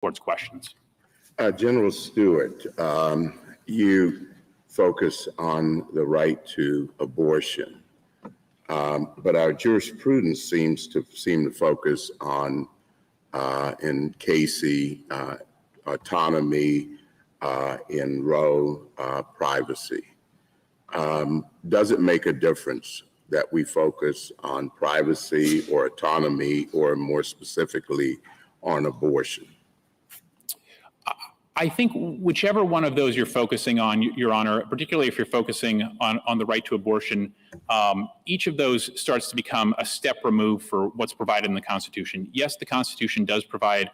Court's questions. General Stewart, you focus on the right to abortion, but our jurisprudence seems to focus on, in Casey, autonomy, in Roe, privacy. Does it make a difference that we focus on privacy or autonomy, or more specifically on abortion? I think whichever one of those you're focusing on, Your Honor, particularly if you're focusing on the right to abortion, each of those starts to become a step removed for what's provided in the Constitution. Yes, the Constitution does provide,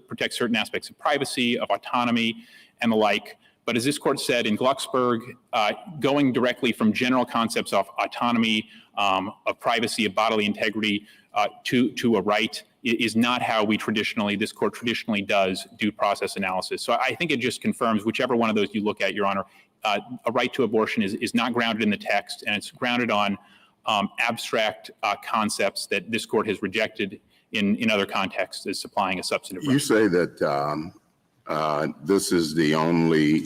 protect certain aspects of privacy, of autonomy, and the like. But as this court said in Glucksberg, going directly from general concepts of autonomy, of privacy, of bodily integrity, to a right is not how this court traditionally does due process analysis. So I think it just confirms whichever one of those you look at, Your Honor, a right to abortion is not grounded in the text, and it's grounded on abstract concepts that this court has rejected in other contexts as supplying a substantive right. You say that this is the only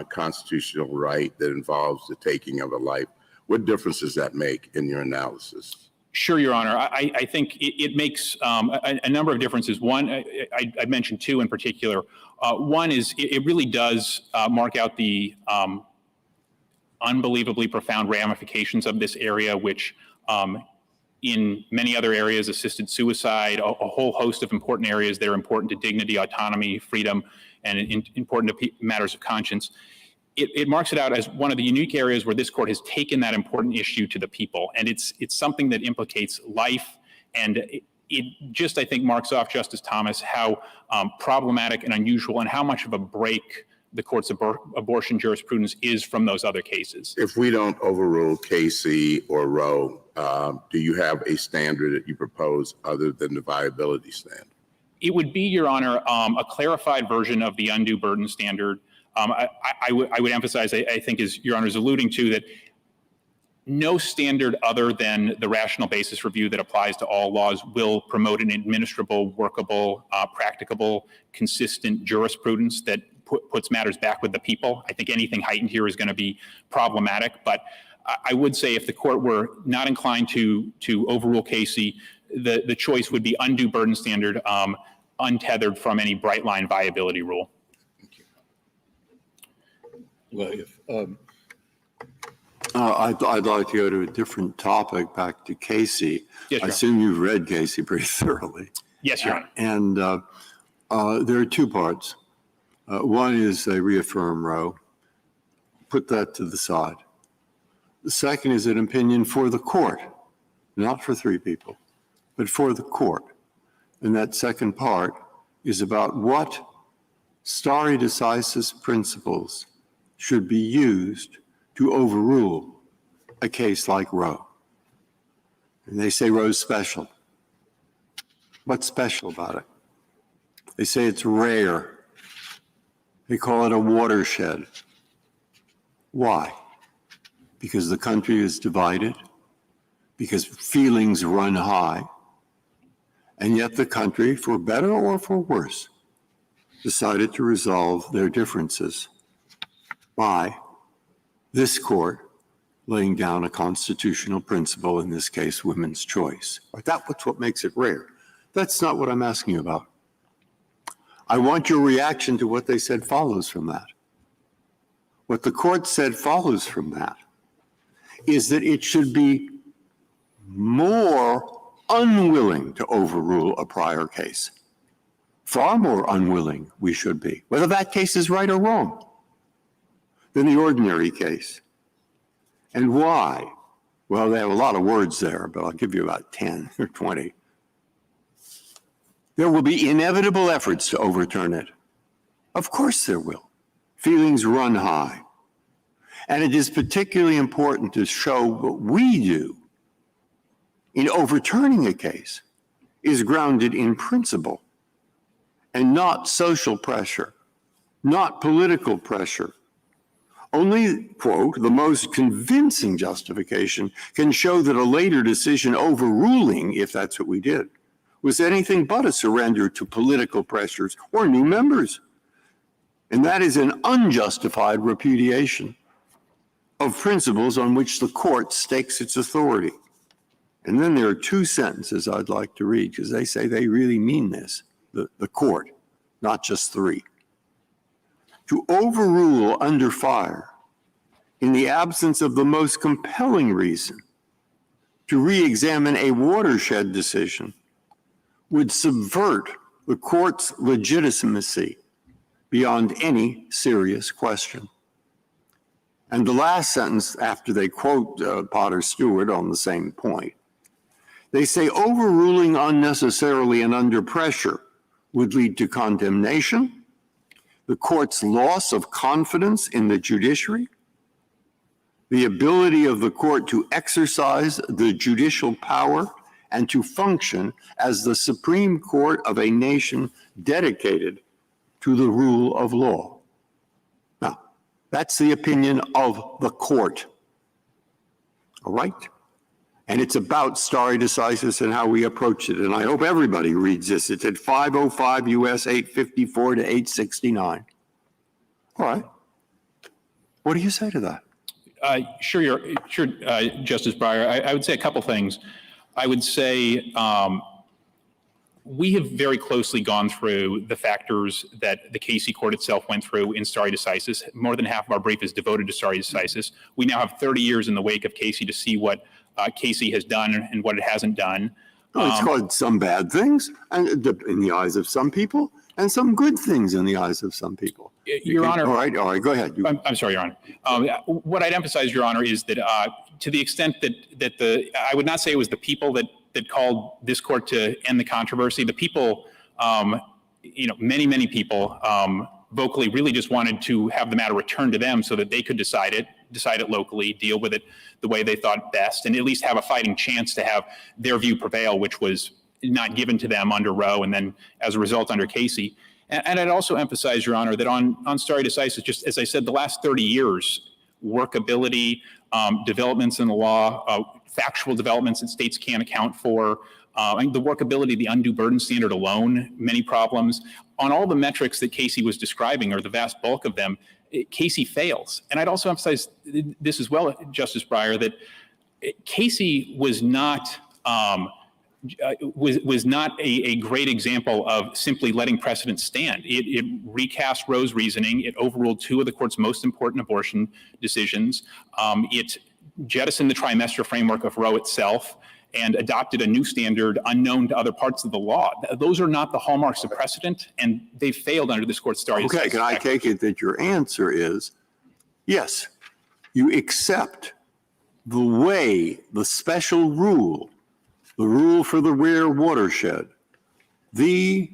constitutional right that involves the taking of a life. What difference does that make in your analysis? Sure, Your Honor. I think it makes a number of differences. One, I mentioned two in particular. One is it really does mark out the unbelievably profound ramifications of this area, which in many other areas, assisted suicide, a whole host of important areas that are important to dignity, autonomy, freedom, and important to matters of conscience. It marks it out as one of the unique areas where this court has taken that important issue to the people. And it's something that implicates life. And it just, I think, marks off, Justice Thomas, how problematic and unusual and how much of a break the court's abortion jurisprudence is from those other cases. If we don't overrule Casey or Roe, do you have a standard that you propose other than the viability standard? It would be, Your Honor, a clarified version of the undue burden standard. I would emphasize, I think, as Your Honor is alluding to, that no standard other than the rational basis review that applies to all laws will promote an administrable, workable, practicable, consistent jurisprudence that puts matters back with the people. I think anything heightened here is going to be problematic. But I would say if the court were not inclined to overrule Casey, the choice would be undue burden standard, untethered from any bright line viability rule. Well, I'd like to go to a different topic, back to Casey. Yes, I assume you've read Casey pretty thoroughly. Yes, Your Honor. And there are two parts. One is they reaffirm Roe. Put that to the side. The second is an opinion for the court, not for three people, but for the court. And that second part is about what stare decisis principles should be used to overrule a case like Roe. And they say Roe's special. What's special about it? They say it's rare. They call it a watershed. Why? Because the country is divided, because feelings run high, and yet the country, for better or for worse, decided to resolve their differences by this court laying down a constitutional principle, in this case, women's choice. That's what makes it rare. That's not what I'm asking you about. I want your reaction to what they said follows from that. What the court said follows from that is that it should be more unwilling to overrule a prior case. Far more unwilling we should be, whether that case is right or wrong, than the ordinary case. And why? Well, they have a lot of words there, but I'll give you about 10 or 20. There will be inevitable efforts to overturn it. Of course there will. Feelings run high. And it is particularly important to show what we do in overturning a case is grounded in principle and not social pressure, not political pressure. Only, quote, the most convincing justification can show that a later decision overruling, if that's what we did, was anything but a surrender to political pressures or new members. And that is an unjustified repudiation of principles on which the court stakes its authority. And then there are two sentences I'd like to read because they say they really mean this, the court, not just three. To overrule under fire in the absence of the most compelling reason to re-examine a watershed decision would subvert the court's legitimacy beyond any serious question. And the last sentence, after they quote Potter Stewart on the same point, they say overruling unnecessarily and under pressure would lead to condemnation, the court's loss of confidence in the judiciary, the ability of the court to exercise the judicial power and to function as the Supreme Court of a nation dedicated to the rule of law. Now, that's the opinion of the court. All right? And it's about stare decisis and how we approach it. And I hope everybody reads this. It's at 505 U.S. 854 to 869. All right. What do you say to that? Sure, Justice Breyer. I would say a couple things. I would say we have very closely gone through the factors that the Casey court itself went through in stare decisis. More than half of our brief is devoted to stare decisis. We now have 30 years in the wake of Casey to see what Casey has done and what it hasn't done. Well, it's called some bad things and in the eyes of some people and some good things in the eyes of some people. Your Honor. All right, go ahead. I'm sorry, Your Honor. What I'd emphasize, Your Honor, is that to the extent that I would not say it was the people that called this court to end the controversy. The people, many people vocally really just wanted to have the matter returned to them so that they could decide it locally, deal with it the way they thought best, and at least have a fighting chance to have their view prevail, which was not given to them under Roe and then as a result under Casey. And I'd also emphasize, Your Honor, that on stare decisis, just as I said, the last 30 years, workability, developments in the law, factual developments that states can't account for, the workability, the undue burden standard alone, many problems. On all the metrics that Casey was describing, or the vast bulk of them, Casey fails. And I'd also emphasize this as well, Justice Breyer, that Casey was not a great example of simply letting precedent stand. It recast Roe's reasoning. It overruled two of the court's most important abortion decisions. It jettisoned the trimester framework of Roe itself and adopted a new standard unknown to other parts of the law. Those are not the hallmarks of precedent, and they failed under this court's stare decisis. Okay, can I take it that your answer is, yes, you accept the way, the special rule, the rule for the rare watershed, the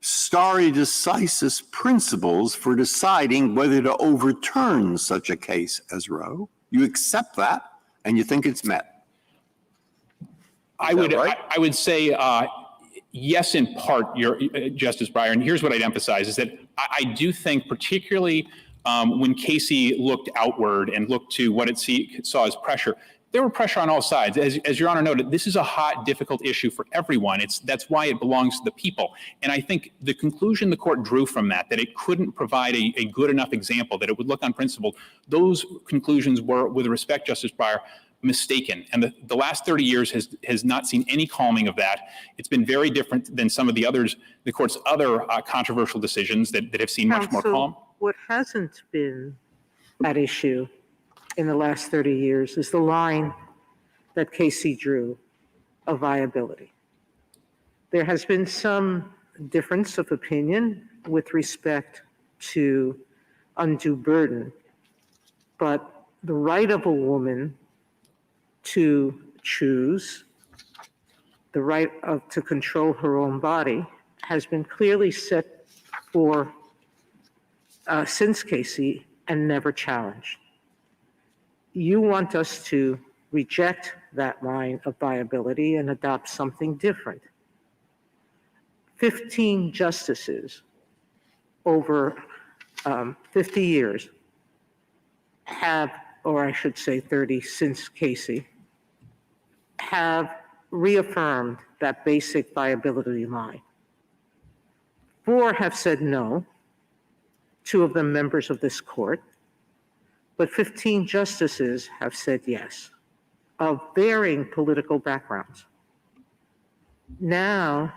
stare decisis principles for deciding whether to overturn such a case as Roe. You accept that, and you think it's met. I would say yes, in part, Justice Breyer. And here's what I'd emphasize is that I do think, particularly when Casey looked outward and looked to what it saw as pressure, there were pressure on all sides. As Your Honor noted, this is a hot, difficult issue for everyone. That's why it belongs to the people. And I think the conclusion the court drew from that it couldn't provide a good enough example, that it would look unprincipled, those conclusions were, with respect, Justice Breyer, mistaken. And the last 30 years has not seen any calming of that. It's been very different than some of the court's other controversial decisions that have seen much more calm. What hasn't been at issue in the last 30 years is the line that Casey drew of viability. There has been some difference of opinion with respect to undue burden, but the right of a woman to choose, the right to control her own body, has been clearly set for since Casey and never challenged. You want us to reject that line of viability and adopt something different. 15 justices over 50 years have, or I should say 30 since Casey, have reaffirmed that basic viability line. 4 have said no, 2 of them members of this court, but 15 justices have said yes, of varying political backgrounds. Now,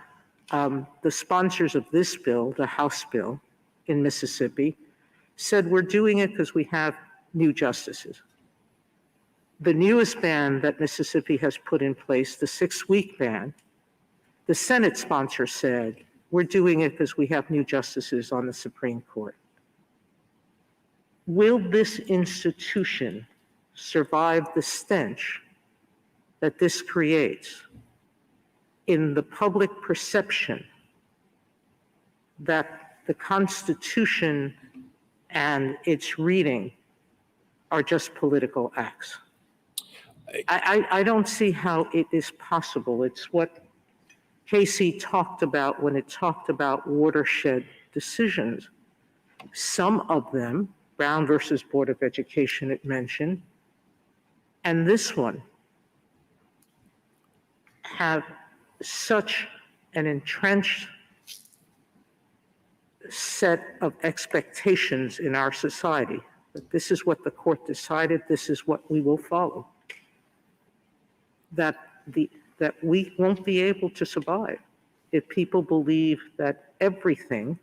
the sponsors of this bill, the House bill in Mississippi, said we're doing it because we have new justices. The newest ban that Mississippi has put in place, the 6-week ban, the Senate sponsor said, we're doing it because we have new justices on the Supreme Court. Will this institution survive the stench that this creates in the public perception that the Constitution and its reading are just political acts? I don't see how it is possible. It's what Casey talked about when it talked about watershed decisions. Some of them, Brown versus Board of Education, it mentioned, and this one, have such an entrenched set of expectations in our society that this is what the court decided, this is what we will follow, that we won't be able to survive if people believe that everything,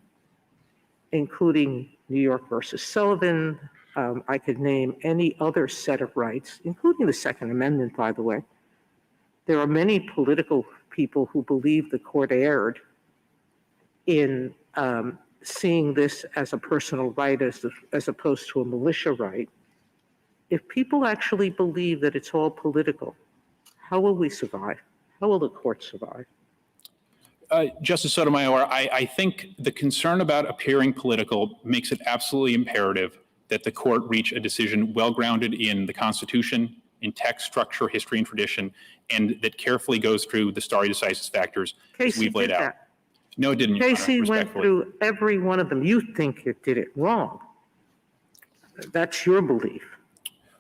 including New York versus Sullivan, I could name any other set of rights, including the Second Amendment, by the way. There are many political people who believe the court erred in seeing this as a personal right as opposed to a militia right. If people actually believe that it's all political, how will we survive? How will the court survive? Justice Sotomayor, I think the concern about appearing political makes it absolutely imperative that the court reach a decision well-grounded in the Constitution, in text, structure, history, and tradition, and that carefully goes through the stare decisis factors we've laid out. That. No, it didn't, Your Honor, Casey went through every one of them. You think it did it wrong. That's your belief.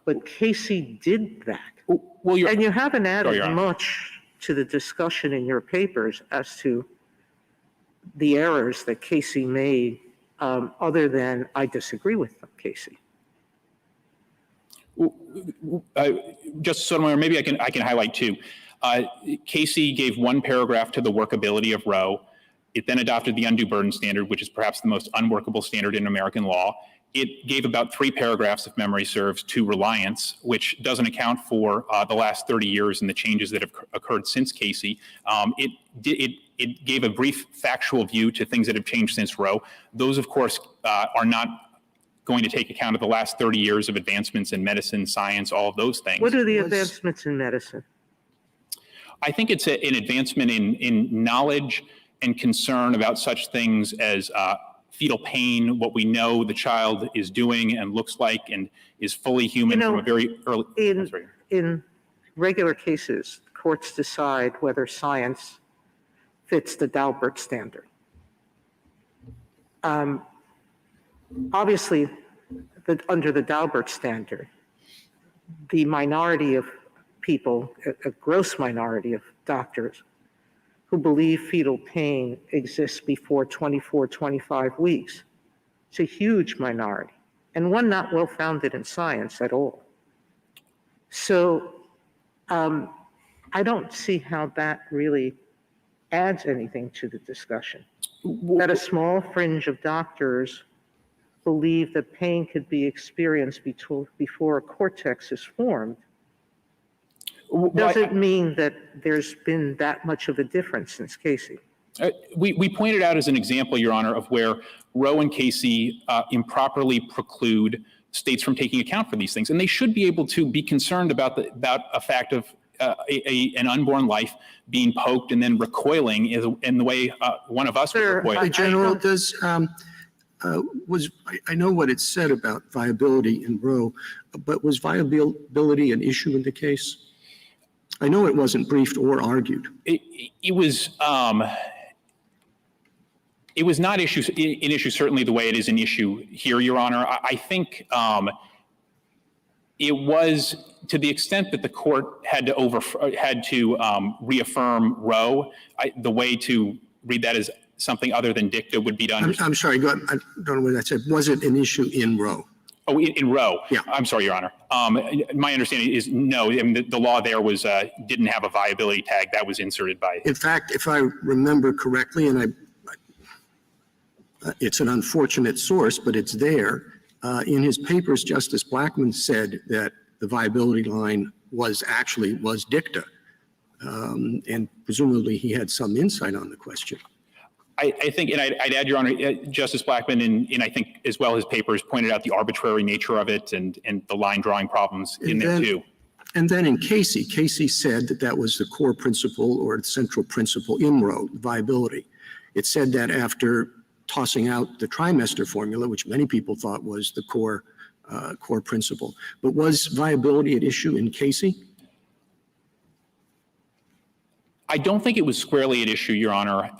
But Casey did that. Well, And you haven't added Your Honor. much to the discussion in your papers as to the errors that Casey made, other than I disagree with them, Casey. Justice Sotomayor, maybe I can highlight 2. Casey gave 1 paragraph to the workability of Roe. It then adopted the undue burden standard, which is perhaps the most unworkable standard in American law. It gave about 3 paragraphs, if memory serves, to reliance, which doesn't account for the last 30 years and the changes that have occurred since Casey. It gave a brief factual view to things that have changed since Roe. Those, of course, are not going to take account of the last 30 years of advancements in medicine, science, all of those things. What are the advancements in medicine? I think it's an advancement in knowledge and concern about such things as fetal pain, what we know the child is doing and looks like and is fully human from a very early. In regular cases, courts decide whether science fits the Daubert standard. Obviously, under the Daubert standard, the minority of people, a gross minority of doctors, who believe fetal pain exists before 24, 25 weeks. It's a huge minority, and one not well-founded in science at all. So I don't see how that really adds anything to the discussion. That a small fringe of doctors believe that pain could be experienced before a cortex is formed doesn't mean that there's been that much of a difference since Casey. We pointed out as an example, Your Honor, of where Roe and Casey improperly preclude states from taking account for these things, and they should be able to be concerned about a fact of an unborn life being poked and then recoiling in the way one of us would recoil. General, I know what it said about viability in Roe, but was viability an issue in the case? I know it wasn't briefed or argued. It was not an issue certainly the way it is an issue here, Your Honor. I think It was to the extent that the court had to reaffirm Roe. The way to read that as something other than dicta would be to understand. I'm sorry, go ahead. I don't know what that said. Was it an issue in Roe? Oh, in Roe. Yeah. I'm sorry, Your Honor. My understanding is no. I mean, the law there was didn't have a viability tag that was inserted by. In fact, if I remember correctly, and it's an unfortunate source, but it's there. In his papers, Justice Blackmun said that the viability line was dicta, and presumably he had some insight on the question. I think, and I'd add, Your Honor, Justice Blackmun, in I think as well his papers pointed out the arbitrary nature of it and the line drawing problems in there too. And then in Casey said that that was the core principle or the central principle in Roe, viability. It said that after tossing out the trimester formula, which many people thought was the core principle. But was viability at issue in Casey? I don't think it was squarely at issue, Your Honor.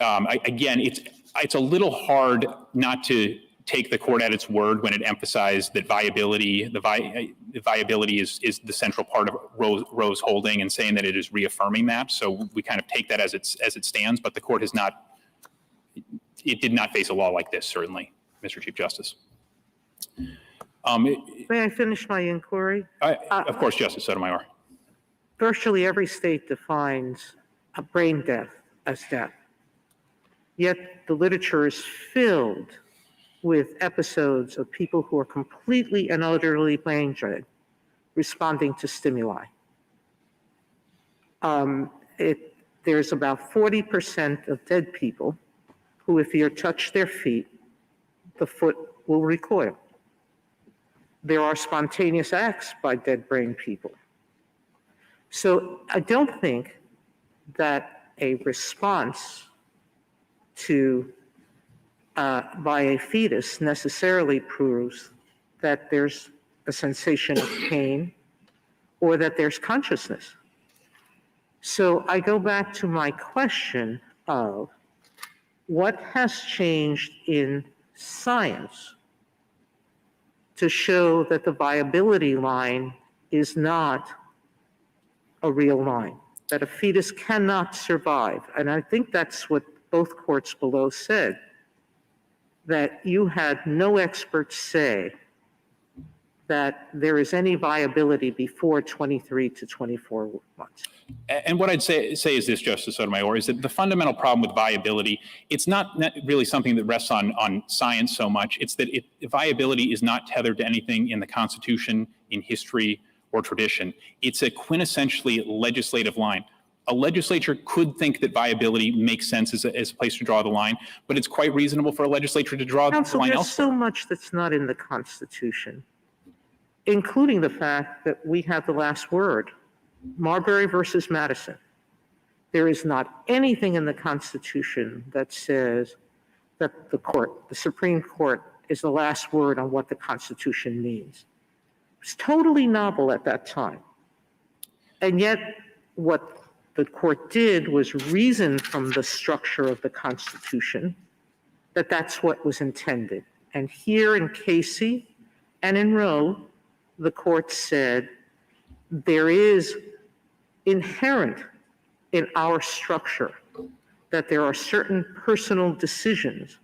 Again, it's a little hard not to take the court at its word when it emphasized that viability is the central part of Roe's holding, and saying that it is reaffirming that. So we kind of take that as it stands, but the court has not. It did not face a law like this, certainly, Mr. Chief Justice. May I finish my inquiry? Of course, Justice Sotomayor. Virtually every state defines a brain death as death. Yet the literature is filled with episodes of people who are completely and utterly brain dead, responding to stimuli. There's about 40% of dead people who, if you touch their feet, the foot will recoil. There are spontaneous acts by dead brain people. So I don't think that a response to by a fetus necessarily proves that there's a sensation of pain or that there's consciousness. So I go back to my question of what has changed in science to show that the viability line is not a real line, that a fetus cannot survive. And I think that's what both courts below said, that you had no experts say that there is any viability before 23 to 24 months. And what I'd say is this, Justice Sotomayor, is that the fundamental problem with viability, it's not really something that rests on science so much. It's that viability is not tethered to anything in the Constitution, in history, or tradition. It's a quintessentially legislative line. A legislature could think that viability makes sense as a place to draw the line, but it's quite reasonable for a legislature to draw the line Counsel, there's elsewhere. so much that's not in the Constitution, including the fact that we have the last word. Marbury versus Madison. There is not anything in the Constitution that says that the Supreme Court, is the last word on what the Constitution means. It's totally novel at that time. And yet, what the court did was reason from the structure of the Constitution that that's what was intended. And here in Casey and in Roe, the court said there is inherent in our structure that there are certain personal decisions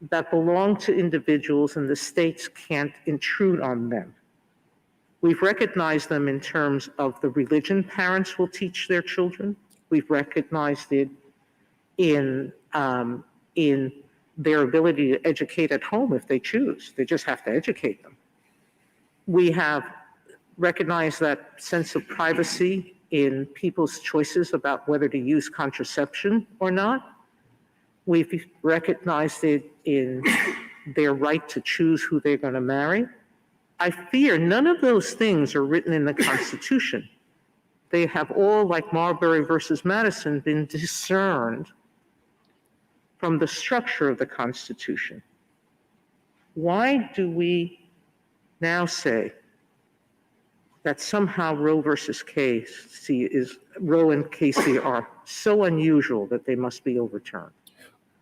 that belong to individuals and the states can't intrude on them. We've recognized them in terms of the religion parents will teach their children. We've recognized it in their ability to educate at home if they choose. They just have to educate them. We have recognized that sense of privacy in people's choices about whether to use contraception or not. We've recognized it in their right to choose who they're going to marry. I fear none of those things are written in the Constitution. They have all, like Marbury versus Madison, been discerned from the structure of the Constitution. Why do we now say that somehow Roe versus Casey Roe and Casey are so unusual that they must be overturned?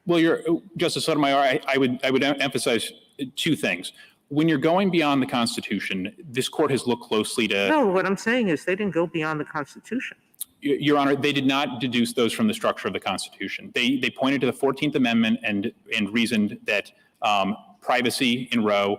Well, Justice Sotomayor, I would emphasize two things. when you're going beyond the Constitution, this court has looked closely to. No, what I'm saying is they didn't go beyond the Constitution. Your Honor, they did not deduce those from the structure of the Constitution. They pointed to the 14th Amendment and reasoned that privacy in Roe,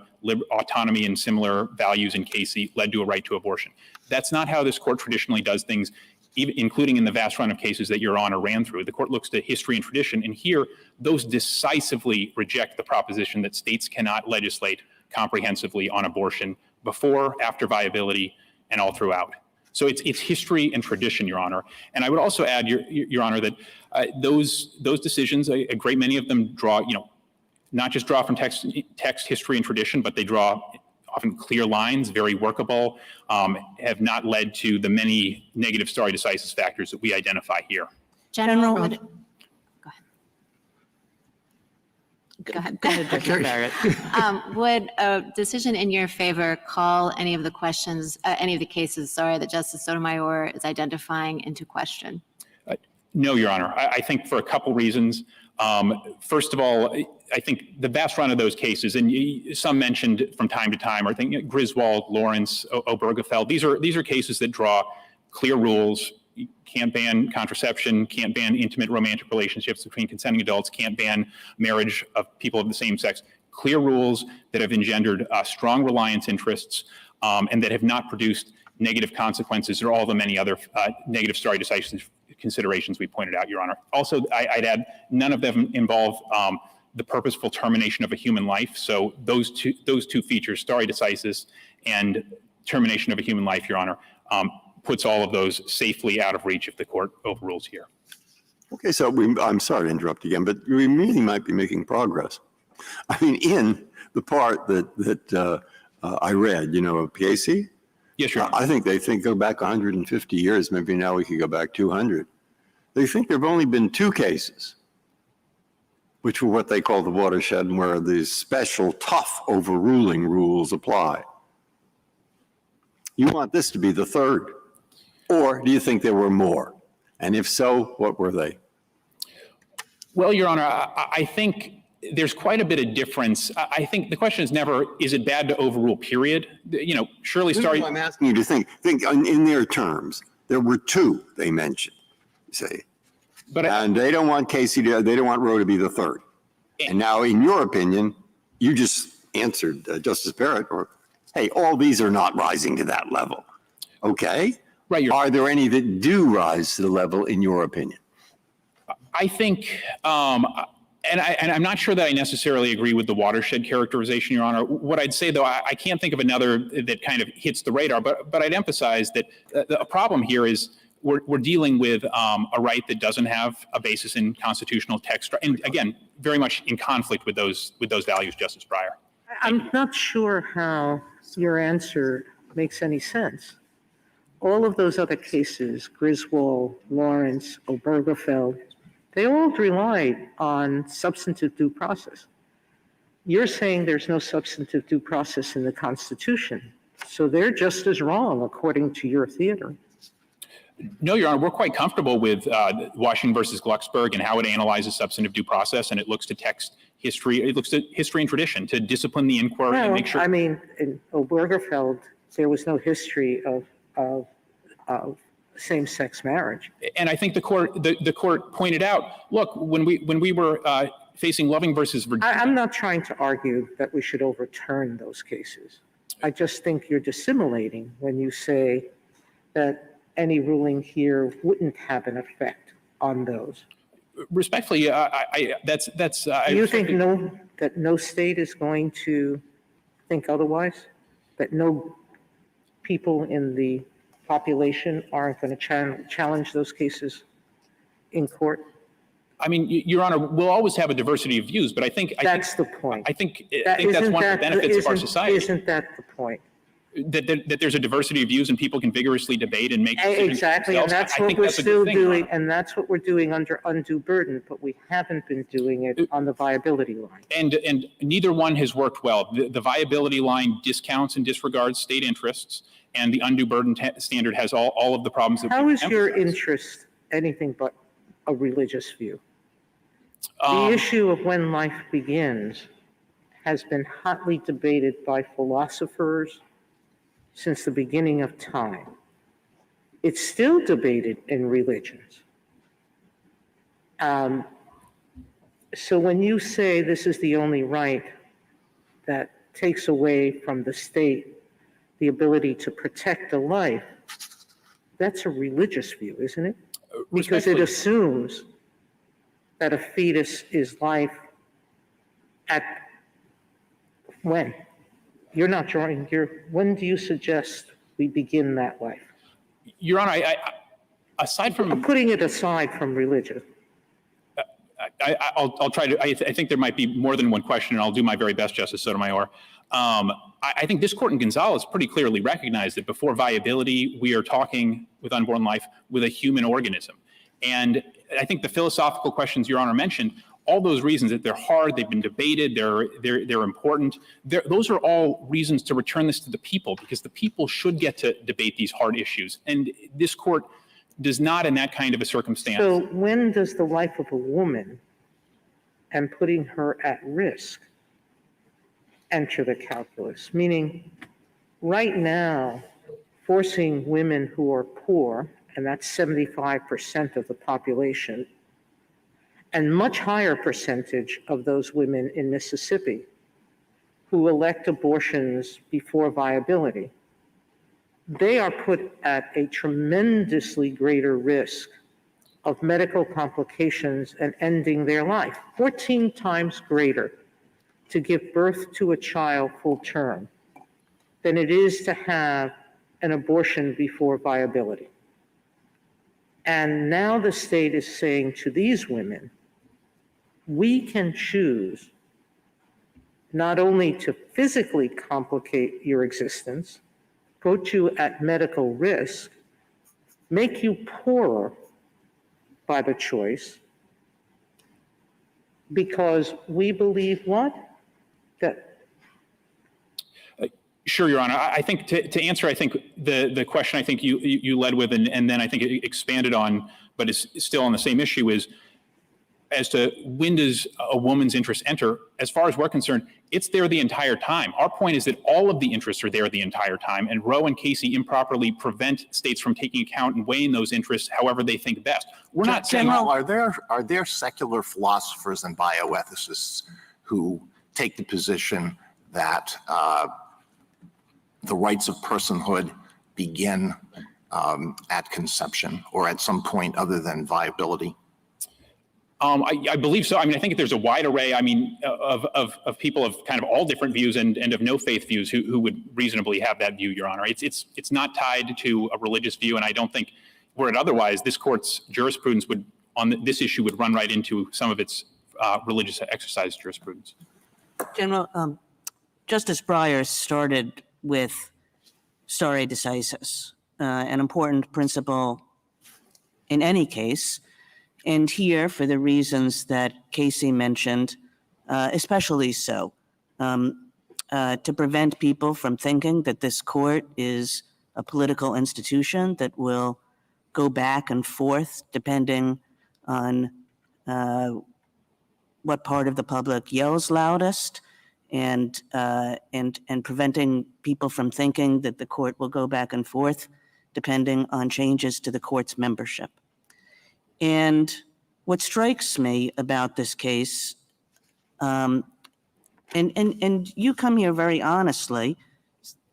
autonomy and similar values in Casey led to a right to abortion. That's not how this court traditionally does things, even, including in the vast run of cases that Your Honor ran through. The court looks to history and tradition, and here those decisively reject the proposition that states cannot legislate comprehensively on abortion before, after viability, and all throughout. So it's history and tradition, Your Honor. And I would also add, Your Honor, that those decisions, a great many of them draw, not just draw from text, history, and tradition, but they draw often clear lines, very workable, have not led to the many negative stare decisis factors that we identify here. General, would, go ahead. Go ahead, Justice Barrett. Would a decision in your favor call any of the questions, any of the cases, that Justice Sotomayor is identifying into question? No, Your Honor. I think for a couple reasons. First of all, I think the vast run of those cases, and some mentioned from time to time, I think Griswold, Lawrence, Obergefell, these are cases that draw clear rules. You can't ban contraception, can't ban intimate romantic relationships between consenting adults, can't ban marriage of people of the same sex. Clear rules that have engendered strong reliance interests and that have not produced negative consequences or all the many other negative stare decisis considerations we pointed out, Your Honor. Also, I'd add, none of them involve the purposeful termination of a human life. So those two features, stare decisis and termination of a human life, Your Honor, puts all of those safely out of reach if the court overrules here. Okay, so I'm sorry to interrupt again, but we really might be making progress. I mean, in the part that I read, of Casey, Yes, Your Honor. I think they think go back 150 years, maybe now we could go back 200. They think there have only been two cases, which were what they call the watershed, and where these special tough overruling rules apply. You want this to be the third? Or do you think there were more? And if so, what were they? Well, Your Honor, I think there's quite a bit of difference. I think the question is never, is it bad to overrule, period? Surely stare. I'm asking you to think in their terms. There were two they mentioned, say. And they don't want Casey they don't want Roe to be the third. And now, in your opinion, you just answered Justice Barrett, or, hey, all these are not rising to that level. Okay. Right. Are there any that do rise to the level, in your opinion? I think, and I'm not sure that I necessarily agree with the watershed characterization, Your Honor. What I'd say, though, I can't think of another that kind of hits the radar, but I'd emphasize that the problem here is we're dealing with a right that doesn't have a basis in constitutional text, and again, very much in conflict with those values, Justice Breyer. I'm not sure how your answer makes any sense. All of those other cases, Griswold, Lawrence, Obergefell, they all relied on substantive due process. You're saying there's no substantive due process in the Constitution, so they're just as wrong according to your theater. No, Your Honor, we're quite comfortable with Washington versus Glucksberg and how it analyzes substantive due process, and it looks to text history, it looks to history and tradition to discipline the inquiry and make sure. I mean, in Obergefell, there was no history of same-sex marriage. And I think the court pointed out, look, when we were facing Loving versus Virginia. I'm not trying to argue that we should overturn those cases. I just think you're dissimulating when you say that any ruling here wouldn't have an effect on those. Respectfully, Do you think that no state is going to think otherwise? That no people in the population aren't going to challenge those cases in court? I mean, Your Honor, we'll always have a diversity of views, but I think that's the point. I think that's one of the benefits of our society. Isn't that the point? That there's a diversity of views and people can vigorously debate and make decisions. Exactly, and that's what we're still doing, and that's what we're doing under undue burden, but we haven't been doing it on the viability line. And neither one has worked well. The viability line discounts and disregards state interests, and the undue burden standard has all of the problems that How is your interest anything but a religious view? The issue of when life begins has been hotly debated by philosophers since the beginning of time. It's still debated in religions. So when you say this is the only right that takes away from the state the ability to protect a life, that's a religious view, isn't it? Because it Respectfully, assumes that a fetus is life at when? You're not drawing when do you suggest we begin that life? Your Honor, aside I'm from, putting it aside from religion. I'll try to, I think there might be more than one question, and I'll do my very best, Justice Sotomayor. I think this court in Gonzalez pretty clearly recognized that before viability, we are talking with unborn life with a human organism. And I think the philosophical questions Your Honor mentioned, all those reasons that they're hard, they've been debated, they're important. Those are all reasons to return this to the people, because the people should get to debate these hard issues. And this court does not in that kind of a circumstance. So when does the life of a woman and putting her at risk enter the calculus? Meaning, right now, forcing women who are poor, and that's 75% of the population, and much higher percentage of those women in Mississippi who elect abortions before viability, they are put at a tremendously greater risk of medical complications and ending their life, 14 times greater to give birth to a child full term than it is to have an abortion before viability. And now the state is saying to these women, we can choose not only to physically complicate your existence, put you at medical risk, make you poorer by the choice, because we believe what? That Sure, Your Honor. I think to answer, I think the question I think you led with, and then I think it expanded on, but is still on the same issue, is as to when does a woman's interest enter. As far as we're concerned, it's there the entire time. Our point is that all of the interests are there the entire time, and Roe and Casey improperly prevent states from taking account and weighing those interests however they think best. We're not saying— General, are there secular philosophers and bioethicists who take the position that the rights of personhood begin at conception or at some point other than viability? I believe so. I mean, I think there's a wide array, I mean, of people of kind of all different views and of no faith views who would reasonably have that view, Your Honor. It's not tied to a religious view, and I don't think, were it otherwise, this court's jurisprudence would, on this issue, would run right into some of its religious exercise jurisprudence. General, Justice Breyer started with stare decisis, an important principle in any case. And here, for the reasons that Casey mentioned, especially so, to prevent people from thinking that this court is a political institution that will go back and forth depending on what part of the public yells loudest, and preventing people from thinking that the court will go back and forth depending on changes to the court's membership. And what strikes me about this case, and you come here very honestly,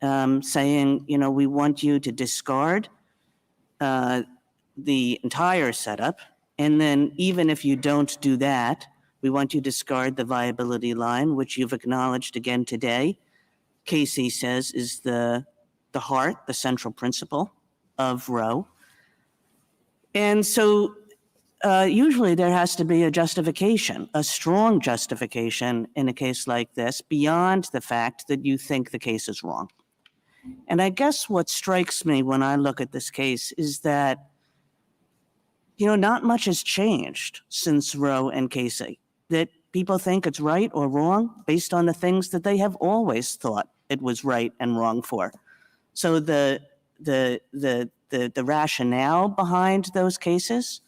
saying, you know, we want you to discard the entire setup, and then even if you don't do that, we want you to discard the viability line, which you've acknowledged again today. Casey says is the heart, the central principle of Roe. And so usually there has to be a justification, a strong justification in a case like this, beyond the fact that you think the case is wrong. And I guess what strikes me when I look at this case is that, you know, not much has changed since Roe and Casey, that people think it's right or wrong based on the things that they have always thought it was right and wrong for. So the rationale behind those cases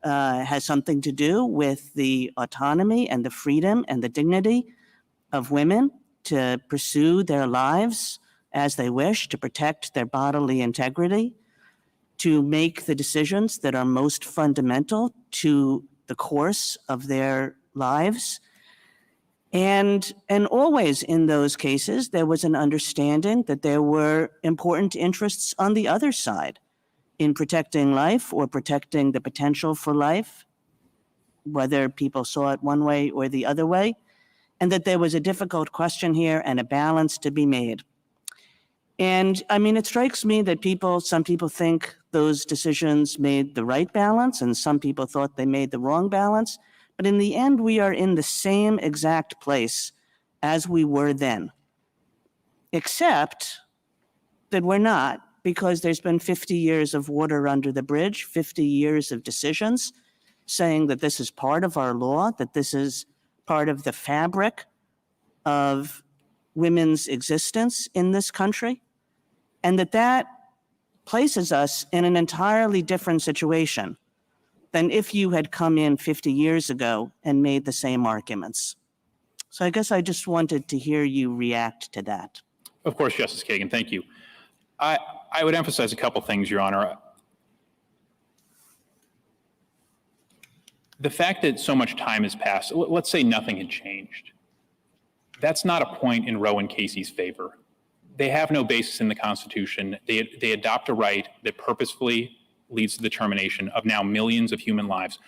has something to do with the autonomy and the freedom and the dignity of women to pursue their lives as they wish, to protect their bodily integrity, to make the decisions that are most fundamental to the course of their lives. And always in those cases, there was an understanding that there were important interests on the other side in protecting life or protecting the potential for life, whether people saw it one way or the other way, and that there was a difficult question here and a balance to be made. And I mean, it strikes me that some people think those decisions made the right balance, and some people thought they made the wrong balance. But in the end, we are in the same exact place as we were then, except that we're not, because there's been 50 years of water under the bridge, 50 years of decisions saying that this is part of our law, that this is part of the fabric of women's existence in this country, and that places us in an entirely different situation than if you had come in 50 years ago and made the same arguments. So I guess I just wanted to hear you react to that. Of course, Justice Kagan, thank you. I would emphasize a couple things, Your Honor. The fact that so much time has passed, let's say nothing had changed. That's not a point in Roe and Casey's favor. They have no basis in the Constitution. They adopt a right that purposefully leads to the termination of now millions of human lives.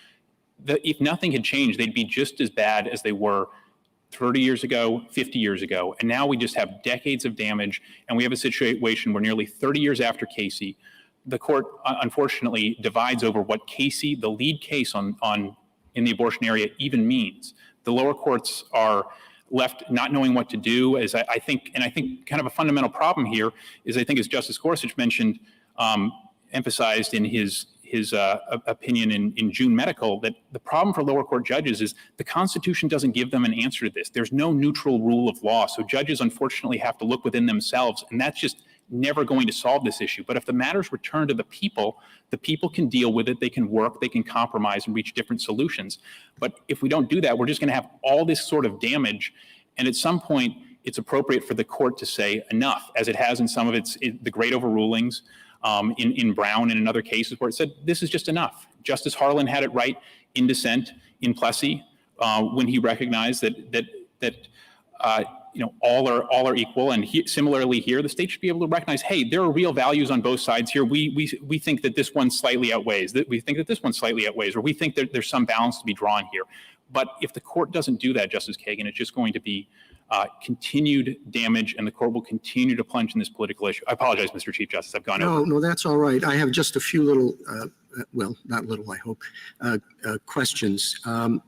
If nothing had changed, they'd be just as bad as they were 30 years ago, 50 years ago. And now we just have decades of damage, and we have a situation where nearly 30 years after Casey, the court unfortunately divides over what Casey, the lead case in the abortion area, even means. The lower courts are left not knowing what to do, as I think kind of a fundamental problem here is, I think, as Justice Gorsuch mentioned, emphasized in his opinion in June Medical, that the problem for lower court judges is the Constitution doesn't give them an answer to this. There's no neutral rule of law, so judges unfortunately have to look within themselves, and that's just never going to solve this issue. But if the matters return to the people can deal with it, they can work, they can compromise and reach different solutions. But if we don't do that, we're just going to have all this sort of damage, and at some point, it's appropriate for the court to say enough, as it has in some of the great overrulings, in Brown and in other cases where it said, this is just enough. Justice Harlan had it right in dissent in Plessy when he recognized that all are equal. And similarly here, the state should be able to recognize, hey, there are real values on both sides here. We think that this one slightly outweighs, or we think that there's some balance to be drawn here. But if the court doesn't do that, Justice Kagan, it's just going to be continued damage, and the court will continue to plunge in this political issue. I apologize, Mr. Chief Justice, I've gone over. No, that's all right. I have just a few little, well, not little, I hope, questions. And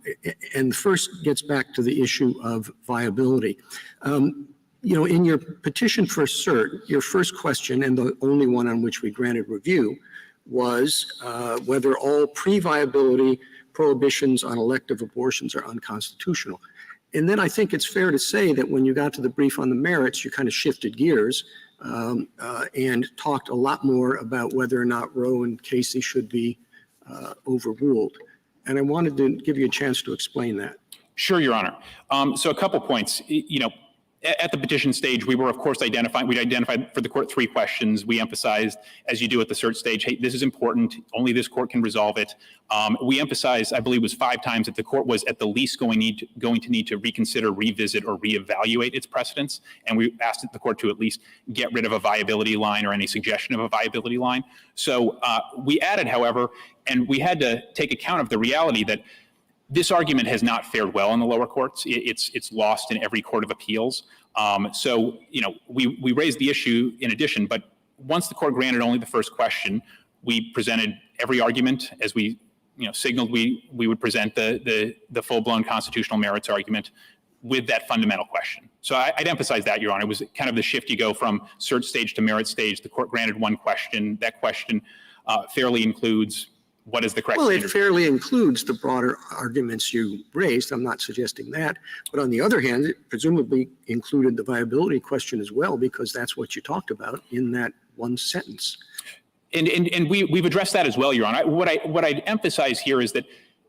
the first gets back to the issue of viability. In your petition for cert, your first question, and the only one on which we granted review, was whether all pre-viability prohibitions on elective abortions are unconstitutional. And then I think it's fair to say that when you got to the brief on the merits, you kind of shifted gears and talked a lot more about whether or not Roe and Casey should be overruled. And I wanted to give you a chance to explain that. Sure, Your Honor. So a couple points. At the petition stage, we were, of course, we'd identified for the court 3 questions. We emphasized, as you do at the cert stage, hey, this is important. Only this court can resolve it. We emphasized, I believe it was 5 times, that the court was at the least going to need to reconsider, revisit, or reevaluate its precedents. And we asked the court to at least get rid of a viability line or any suggestion of a viability line. So we added, however, and we had to take account of the reality that this argument has not fared well in the lower courts. It's lost in every court of appeals. So, we raised the issue in addition, but once the court granted only the first question, we presented every argument as we, signaled we would present the full-blown constitutional merits argument with that fundamental question. So I'd emphasize that, Your Honor. It was kind of the shift you go from cert stage to merit stage. The court granted one question. That question fairly includes what is the correct standard? Well, it fairly includes the broader arguments you raised. I'm not suggesting that. But on the other hand, it presumably included the viability question as well, because that's what you talked about in that one sentence. And we've addressed that as well, Your Honor. What I'd emphasize here is that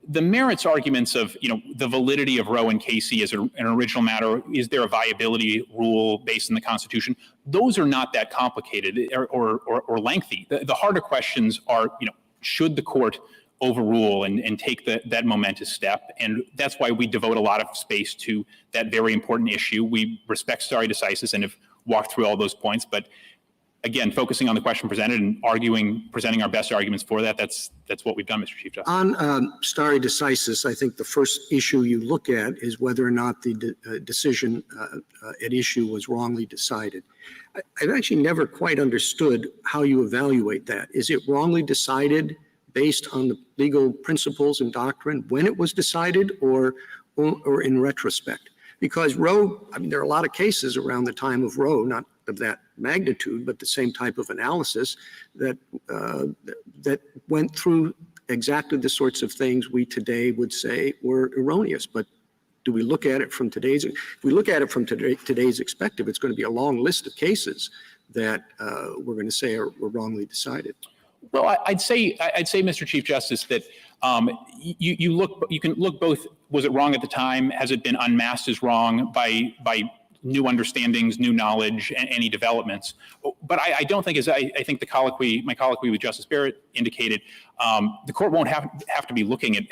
The merits arguments of, the validity of Roe and Casey as an original matter, is there a viability rule based in the Constitution? Those are not that complicated or lengthy. The harder questions are, should the court overrule and take that momentous step? And that's why we devote a lot of space to that very important issue. We respect stare decisis and have walked through all those points, but again, focusing on the question presented and presenting our best arguments for that, that's what we've done, Mr. Chief Justice. On stare decisis, I think the first issue you look at is whether or not the decision at issue was wrongly decided. I've actually never quite understood how you evaluate that. Is it wrongly decided based on the legal principles and doctrine when it was decided, or in retrospect? Because Roe, there are a lot of cases around the time of Roe, not of that magnitude, but the same type of analysis that went through exactly the sorts of things we today would say were erroneous. But do we look at it from today's? If we look at it from today's perspective, it's going to be a long list of cases that we're going to say were wrongly decided. Well, I'd say, Mr. Chief Justice, that you can look both. Was it wrong at the time? Has it been unmasked as wrong by new understandings, new knowledge, and any developments? But I don't think, as I think my colloquy with Justice Barrett indicated, the court won't have to be looking at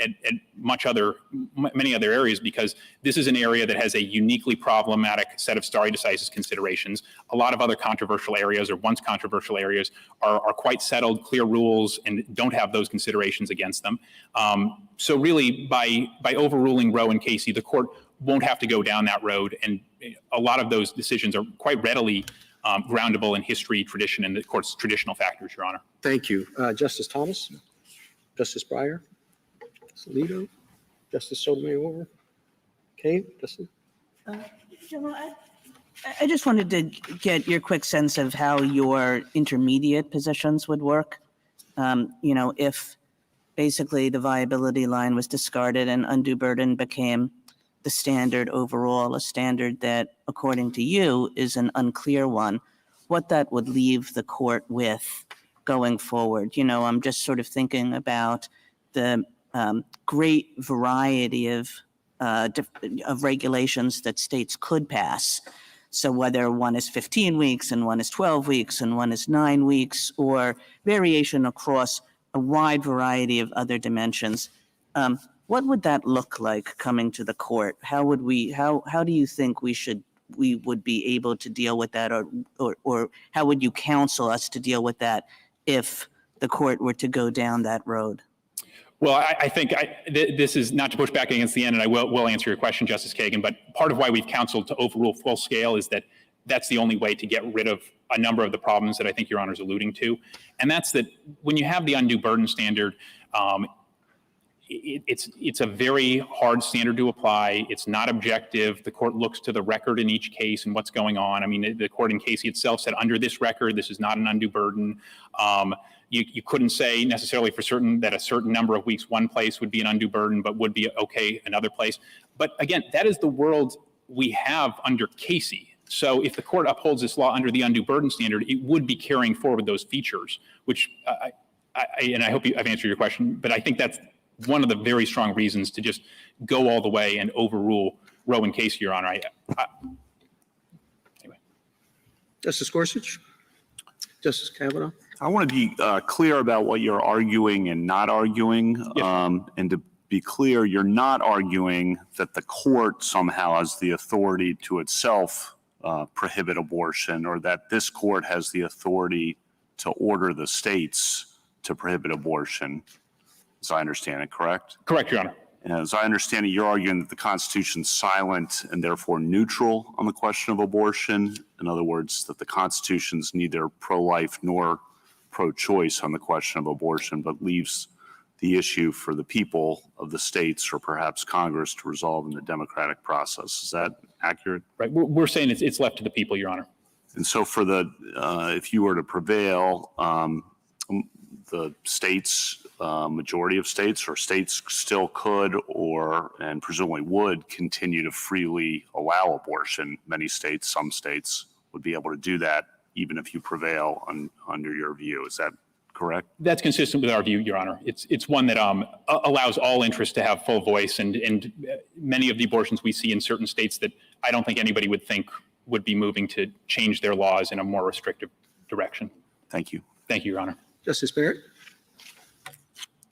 many other areas, because this is an area that has a uniquely problematic set of stare decisis considerations. A lot of other controversial areas, or once controversial areas, are quite settled, clear rules, and don't have those considerations against them. So really, by overruling Roe and Casey, the court won't have to go down that road, and a lot of those decisions are quite readily groundable in history, tradition, and the court's traditional factors, Your Honor. Thank you. Justice Thomas? Justice Breyer? Justice Alito? Justice Sotomayor? Okay, Justice? I just wanted to get your quick sense of how your intermediate positions would work. If basically the viability line was discarded and undue burden became the standard overall, a standard that, according to you, is an unclear one, what that would leave the court with going forward. I'm just sort of thinking about the great variety of regulations that states could pass. So whether one is 15 weeks and one is 12 weeks and one is 9 weeks, or variation across a wide variety of other dimensions, what would that look like coming to the court? How do you think we would be able to deal with that, or how would you counsel us to deal with that if the court were to go down that road? Well, I think this is not to push back against the end, and I will answer your question, Justice Kagan, but part of why we've counseled to overrule full scale is that that's the only way to get rid of a number of the problems that I think Your Honor is alluding to. And that's that when you have the undue burden standard, it's a very hard standard to apply. It's not objective. The court looks to the record in each case and what's going on. The court in Casey itself said, under this record, this is not an undue burden. You couldn't say necessarily for certain that a certain number of weeks one place would be an undue burden, but would be okay another place. But again, that is the world we have under Casey. So if the court upholds this law under the undue burden standard, it would be carrying forward those features, which and I hope I've answered your question, but I think that's one of the very strong reasons to just go all the way and overrule Roe and Casey, Your Honor. Anyway. Justice Gorsuch? Justice Kavanaugh? I want to be clear about what you're arguing and not arguing. Yes. And to be clear, you're not arguing that the court somehow has the authority to itself prohibit abortion, or that this court has the authority to order the states to prohibit abortion, as I understand it, correct? Correct, Your Honor. And as I understand it, you're arguing that the Constitution's silent and therefore neutral on the question of abortion. In other words, that the Constitution's neither pro-life nor pro-choice on the question of abortion, but leaves the issue for the people of the states or perhaps Congress to resolve in the democratic process. Is that accurate? Right. We're saying it's left to the people, Your Honor. And so for if you were to prevail, the states, majority of states, or states still could and presumably would continue to freely allow abortion. Many states, some states would be able to do that even if you prevail under your view. Is that correct? That's consistent with our view, Your Honor. It's one that allows all interests to have full voice, and many of the abortions we see in certain states that I don't think anybody would think would be moving to change their laws in a more restrictive direction. Thank you. Thank you, Your Honor. Justice Barrett?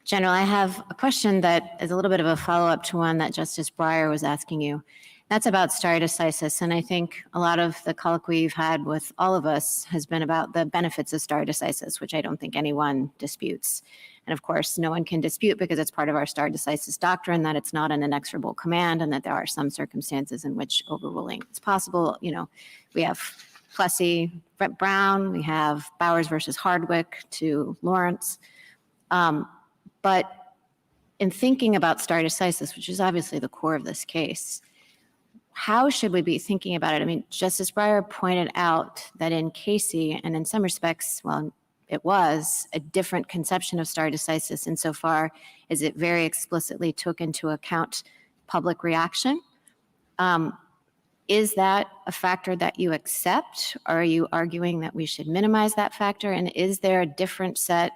General, I have a question that is a little bit of a follow-up to one that Justice Breyer was asking you. That's about stare decisis, and I think a lot of the colloquy you've had with all of us has been about the benefits of stare decisis, which I don't think anyone disputes. And of course, no one can dispute because it's part of our stare decisis doctrine that it's not an inexorable command and that there are some circumstances in which overruling is possible. You know, we have Plessy, Brett Brown, we have Bowers versus Hardwick to Lawrence. But in thinking about stare decisis, which is obviously the core of this case, how should we be thinking about it? I mean, Justice Breyer pointed out that in Casey, and in some respects, well, it was a different conception of stare decisis insofar as it very explicitly took into account public reaction. Is that a factor that you accept? Or are you arguing that we should minimize that factor? And is there a different set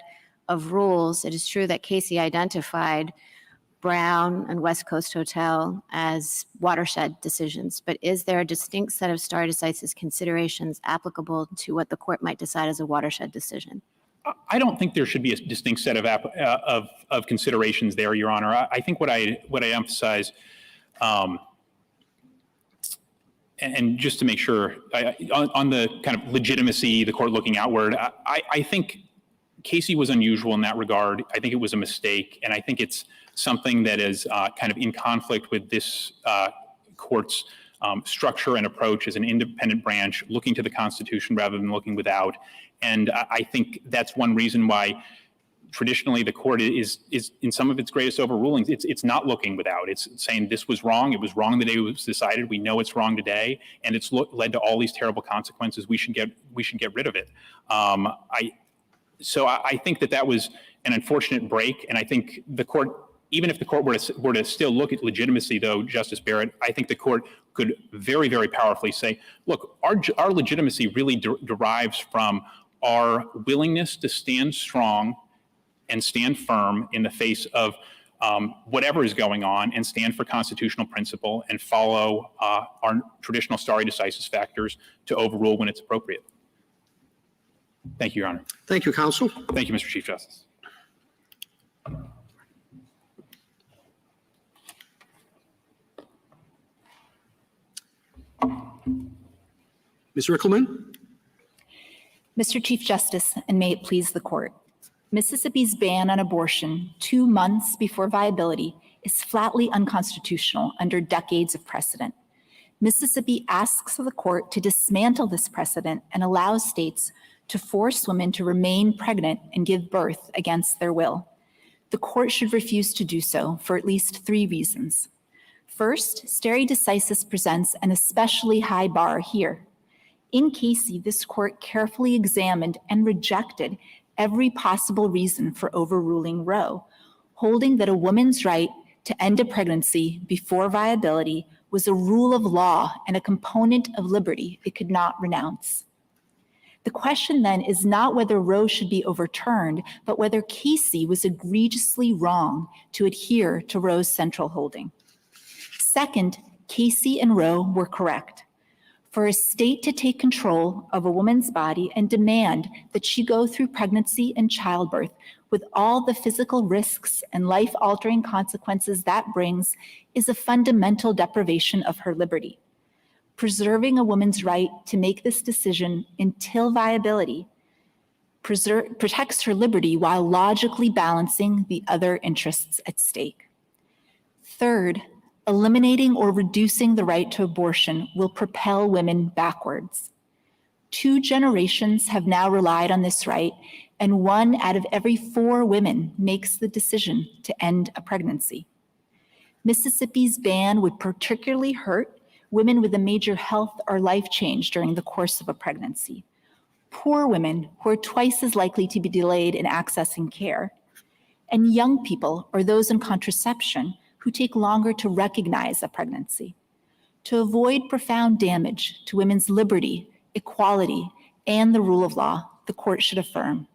of rules? It is true that Casey identified Brown and West Coast Hotel as watershed decisions, but is there a distinct set of stare decisis considerations applicable to what the court might decide as a watershed decision? I don't think there should be a distinct set of considerations there, Your Honor. I think what I emphasize, and just to make sure, on the kind of legitimacy, the court looking outward, I think Casey was unusual in that regard. I think it was a mistake, and I think it's something that is kind of in conflict with this court's structure and approach as an independent branch, looking to the Constitution rather than looking without. And I think that's one reason why traditionally the court is in some of its greatest overrulings, it's not looking without. It's saying this was wrong. It was wrong the day it was decided. We know it's wrong today, and it's led to all these terrible consequences. We should get rid of it. So I think that was an unfortunate break, and I think the court, even if the court were to still look at legitimacy, though, Justice Barrett, I think the court could very, very powerfully say, look, our legitimacy really derives from our willingness to stand strong and stand firm in the face of whatever is going on, and stand for constitutional principle and follow our traditional stare decisis factors to overrule when it's appropriate. Thank you, Your Honor. Thank you, counsel. Thank you, Mr. Chief Justice. Ms. Rickleman? Mr. Chief Justice, and may it please the court, Mississippi's ban on abortion 2 months before viability is flatly unconstitutional under decades of precedent. Mississippi asks the court to dismantle this precedent and allow states to force women to remain pregnant and give birth against their will. The court should refuse to do so for at least 3 reasons. First, stare decisis presents an especially high bar here. In Casey, this court carefully examined and rejected every possible reason for overruling Roe, holding that a woman's right to end a pregnancy before viability was a rule of law and a component of liberty it could not renounce. The question then is not whether Roe should be overturned, but whether Casey was egregiously wrong to adhere to Roe's central holding. Second, Casey and Roe were correct. For a state to take control of a woman's body and demand that she go through pregnancy and childbirth with all the physical risks and life-altering consequences that brings is a fundamental deprivation of her liberty. Preserving a woman's right to make this decision until viability protects her liberty while logically balancing the other interests at stake. Third, eliminating or reducing the right to abortion will propel women backwards. 2 generations have now relied on this right, and 1 out of every 4 women makes the decision to end a pregnancy. Mississippi's ban would particularly hurt women with a major health or life change during the course of a pregnancy, poor women who are twice as likely to be delayed in accessing care, and young people or those in contraception who take longer to recognize a pregnancy. To avoid profound damage to women's liberty, equality, and the rule of law, the court should affirm.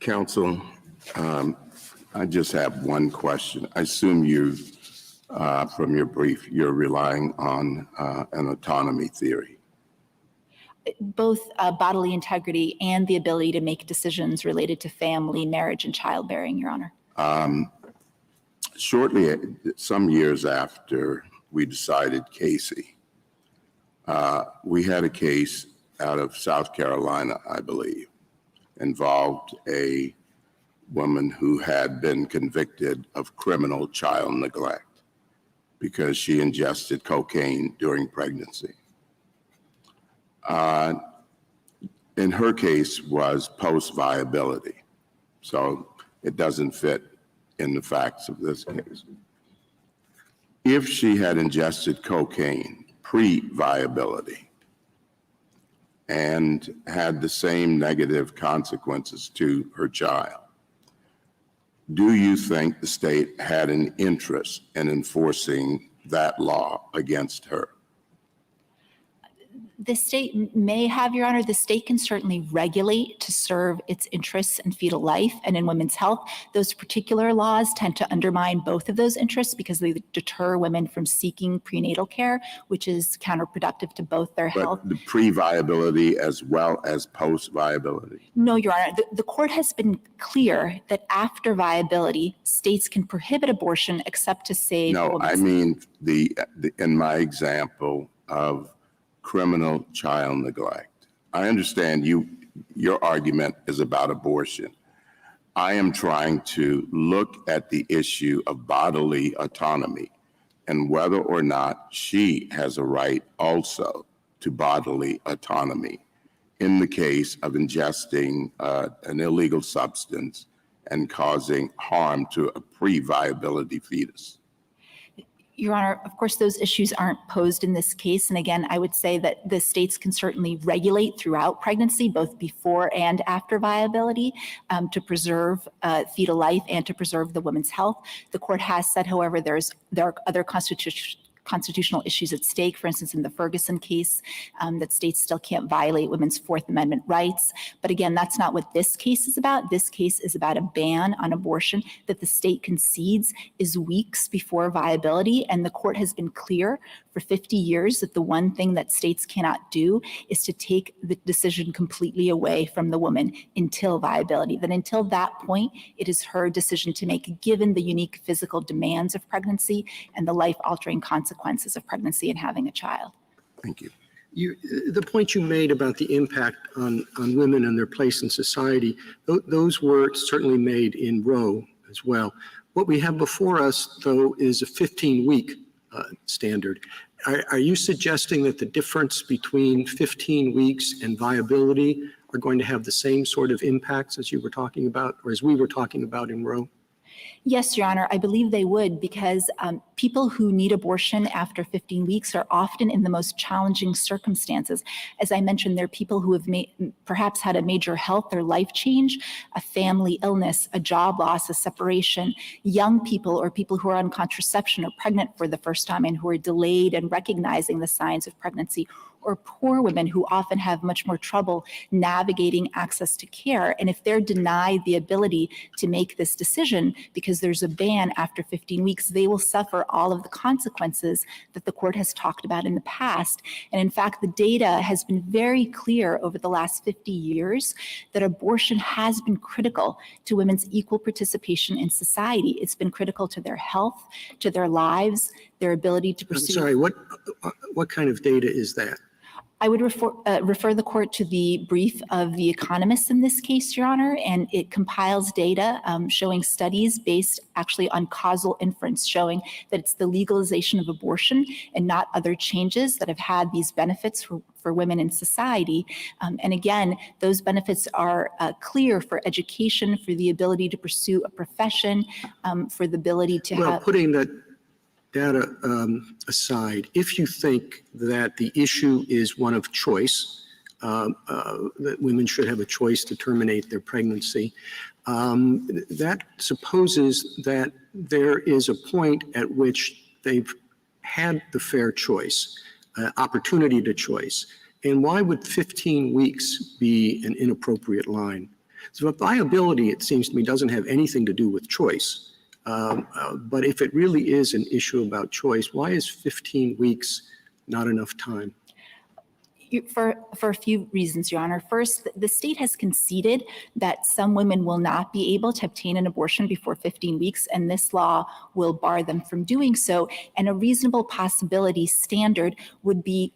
Counsel, I just have one question. I assume you, from your brief, you're relying on an autonomy theory. Both bodily integrity and the ability to make decisions related to family, marriage, and childbearing, Your Honor. Shortly, some years after we decided Casey, we had a case out of South Carolina, I believe, involved a woman who had been convicted of criminal child neglect because she ingested cocaine during pregnancy. In her case was post-viability, so it doesn't fit in the facts of this case. If she had ingested cocaine pre-viability and had the same negative consequences to her child, do you think the state had an interest in enforcing that law against her? The state may have, Your Honor. The state can certainly regulate to serve its interests in fetal life and in women's health. Those particular laws tend to undermine both of those interests because they deter women from seeking prenatal care, which is counterproductive to both their health. But the pre-viability as well as post-viability? No, Your Honor. The court has been clear that after viability, states can prohibit abortion except to save No, women's I mean in my example of criminal child neglect. I understand your argument is about abortion. I am trying to look at the issue of bodily autonomy and whether or not she has a right also to bodily autonomy in the case of ingesting an illegal substance and causing harm to a pre-viability fetus. Your Honor, of course, those issues aren't posed in this case. And again, I would say that the states can certainly regulate throughout pregnancy, both before and after viability, to preserve fetal life and to preserve the woman's health. The court has said, however, there are other constitutional issues at stake, for instance, in the Ferguson case, that states still can't violate women's Fourth Amendment rights. But again, that's not what this case is about. This case is about a ban on abortion that the state concedes is weeks before viability. And the court has been clear for 50 years that the one thing that states cannot do is to take the decision completely away from the woman until viability. That until that point, it is her decision to make, given the unique physical demands of pregnancy and the life-altering consequences of pregnancy and having a child. Thank you. The point you made about the impact on women and their place in society, those were certainly made in Roe as well. What we have before us, though, is a 15-week standard. Are you suggesting that the difference between 15 weeks and viability are going to have the same sort of impacts as you were talking about, or as we were talking about in Roe? Yes, Your Honor, I believe they would, because people who need abortion after 15 weeks are often in the most challenging circumstances. As I mentioned, there are people who have perhaps had a major health or life change, a family illness, a job loss, a separation, young people or people who are on contraception or pregnant for the first time and who are delayed in recognizing the signs of pregnancy, or poor women who often have much more trouble navigating access to care. And if they're denied the ability to make this decision because there's a ban after 15 weeks, they will suffer all of the consequences that the court has talked about in the past. And in fact, the data has been very clear over the last 50 years that abortion has been critical to women's equal participation in society. It's been critical to their health, to their lives, their ability to pursue. I'm sorry, what kind of data is that? I would refer the court to the brief of the economists in this case, Your Honor, and it compiles data showing studies based actually on causal inference, showing that it's the legalization of abortion and not other changes that have had these benefits for women in society. And again, those benefits are clear for education, for the ability to pursue a profession, for the ability to have... putting that data aside, if you think that the issue is one of choice, that women should have a choice to terminate their pregnancy, that supposes that there is a point at which they've had the fair choice, opportunity to choice. And why would 15 weeks be an inappropriate line? So viability, it seems to me, doesn't have anything to do with choice. But if it really is an issue about choice, why is 15 weeks not enough time? For a few reasons, Your Honor. First, the state has conceded that some women will not be able to obtain an abortion before 15 weeks, and this law will bar them from doing so. And a reasonable possibility standard would be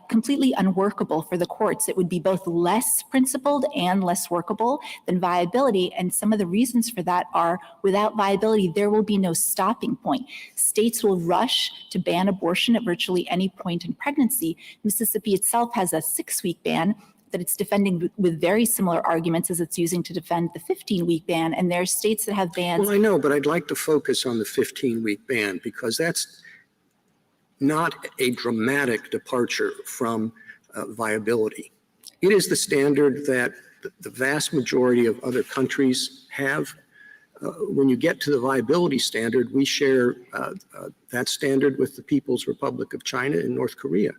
completely unworkable for the courts. It would be both less principled and less workable than viability. And some of the reasons for that are, without viability, there will be no stopping point. States will rush to ban abortion at virtually any point in pregnancy. Mississippi itself has a 6-week ban that it's defending with very similar arguments as it's using to defend the 15-week ban. And there are states that have bans. Well, I know, but I'd like to focus on the 15-week ban because that's not a dramatic departure from viability. It is the standard that the vast majority of other countries have. When you get to the viability standard, we share that standard with the People's Republic of China and North Korea.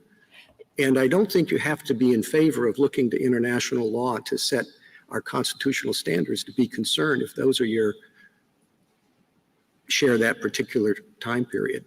And I don't think you have to be in favor of looking to international law to set our constitutional standards to be concerned if those are your share that particular time period.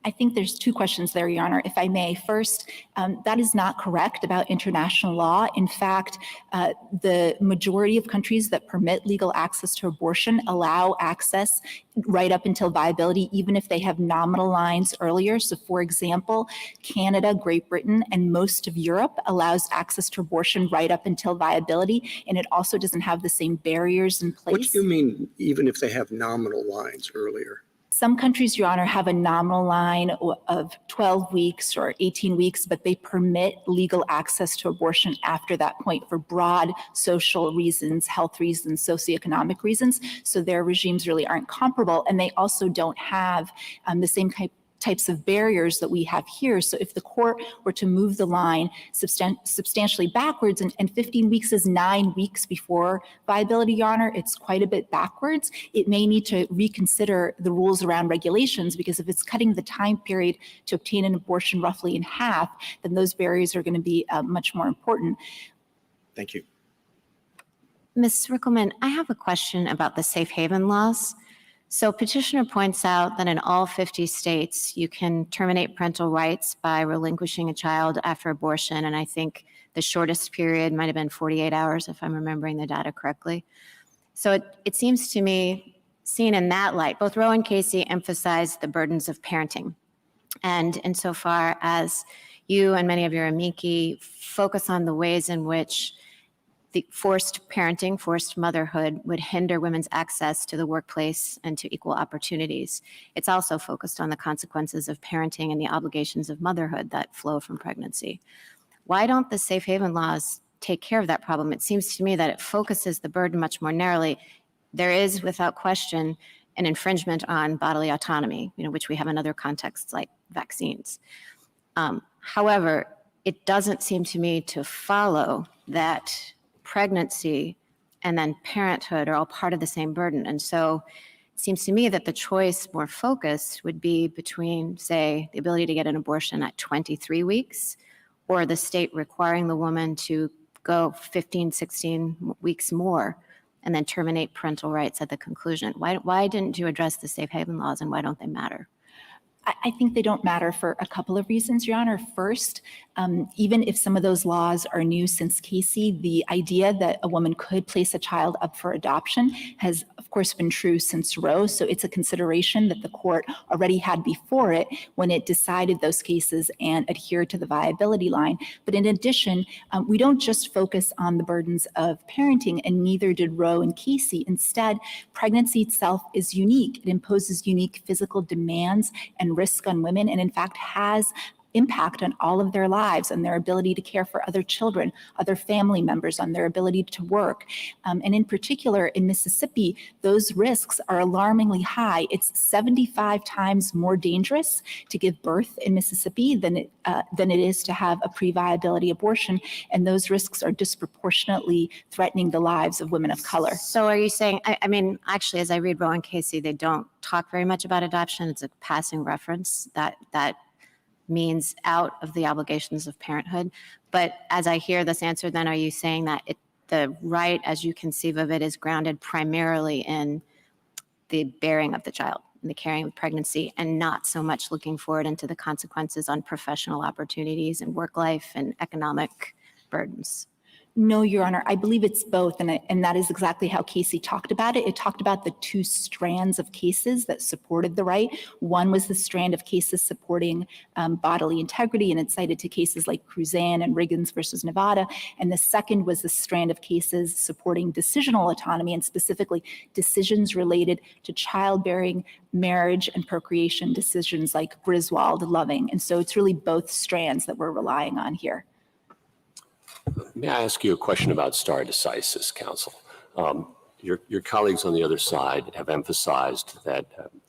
I think there's two questions there, Your Honor, if I may. First, that is not correct about international law. In fact, the majority of countries that permit legal access to abortion allow access right up until viability, even if they have nominal lines earlier. So for example, Canada, Great Britain, and most of Europe allows access to abortion right up until viability, and it also doesn't have the same barriers in place. What do you mean, even if they have nominal lines earlier? Some countries, Your Honor, have a nominal line of 12 weeks or 18 weeks, but they permit legal access to abortion after that point for broad social reasons, health reasons, socioeconomic reasons. So their regimes really aren't comparable, and they also don't have the same types of barriers that we have here. So if the court were to move the line substantially backwards, and 15 weeks is 9 weeks before viability, Your Honor, it's quite a bit backwards. It may need to reconsider the rules around regulations, because if it's cutting the time period to obtain an abortion roughly in half, then those barriers are going to be much more important. Thank you. Ms. Rickelman, I have a question about the safe haven laws. So petitioner points out that in all 50 states, you can terminate parental rights by relinquishing a child after abortion. And I think the shortest period might have been 48 hours, if I'm remembering the data correctly. So it seems to me, seen in that light, both Roe and Casey emphasize the burdens of parenting. And insofar as you and many of your amici focus on the ways in which the forced parenting, forced motherhood would hinder women's access to the workplace and to equal opportunities. It's also focused on the consequences of parenting and the obligations of motherhood that flow from pregnancy. Why don't the safe haven laws take care of that problem? It seems to me that it focuses the burden much more narrowly. There is, without question, an infringement on bodily autonomy, which we have in other contexts like vaccines. However, it doesn't seem to me to follow that pregnancy and then parenthood are all part of the same burden. And so it seems to me that the choice more focused would be between, say, the ability to get an abortion at 23 weeks or the state requiring the woman to go 15, 16 weeks more and then terminate parental rights at the conclusion. Why didn't you address the safe haven laws, and why don't they matter? I think they don't matter for a couple of reasons, Your Honor. First, even if some of those laws are new since Casey, the idea that a woman could place a child up for adoption has, of course, been true since Roe. So it's a consideration that the court already had before it when it decided those cases and adhered to the viability line. But in addition, we don't just focus on the burdens of parenting, and neither did Roe and Casey. Instead, pregnancy itself is unique. It imposes unique physical demands and risk on women, and in fact has impact on all of their lives and their ability to care for other children, other family members, on their ability to work. And in particular, in Mississippi, those risks are alarmingly high. It's 75 times more dangerous to give birth in Mississippi than it is to have a pre-viability abortion. And those risks are disproportionately threatening the lives of women of color. So are you saying, I mean, actually, as I read Roe and Casey, they don't talk very much about adoption. It's a passing reference that means out of the obligations of parenthood. But as I hear this answer, then are you saying that the right, as you conceive of it, is grounded primarily in the bearing of the child, in the carrying of pregnancy, and not so much looking forward into the consequences on professional opportunities and work life and economic burdens. No, Your Honor, I believe it's both, and that is exactly how Casey talked about it. It talked about the two strands of cases that supported the right. One was the strand of cases supporting bodily integrity, and it cited to cases like Cruzan and Riggins versus Nevada. And the second was the strand of cases supporting decisional autonomy, and specifically decisions related to childbearing, marriage, and procreation decisions like Griswold, Loving. And so it's really both strands that we're relying on here. May I ask you a question about stare decisis, counsel? Your colleagues on the other side have emphasized that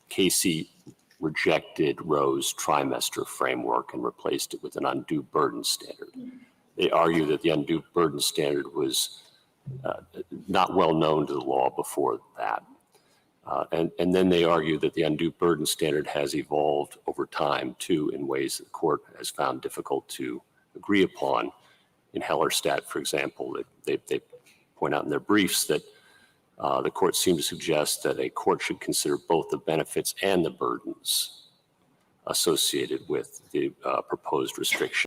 Casey rejected Roe's trimester framework and replaced it with an undue burden standard. They argue that the undue burden standard was not well known to the law before that. And then they argue that the undue burden standard has evolved over time, too, in ways that the court has found difficult to agree upon. In Hellerstedt, for example, they point out in their briefs that the court seemed to suggest that a court should consider both the benefits and the burdens associated with the proposed restriction.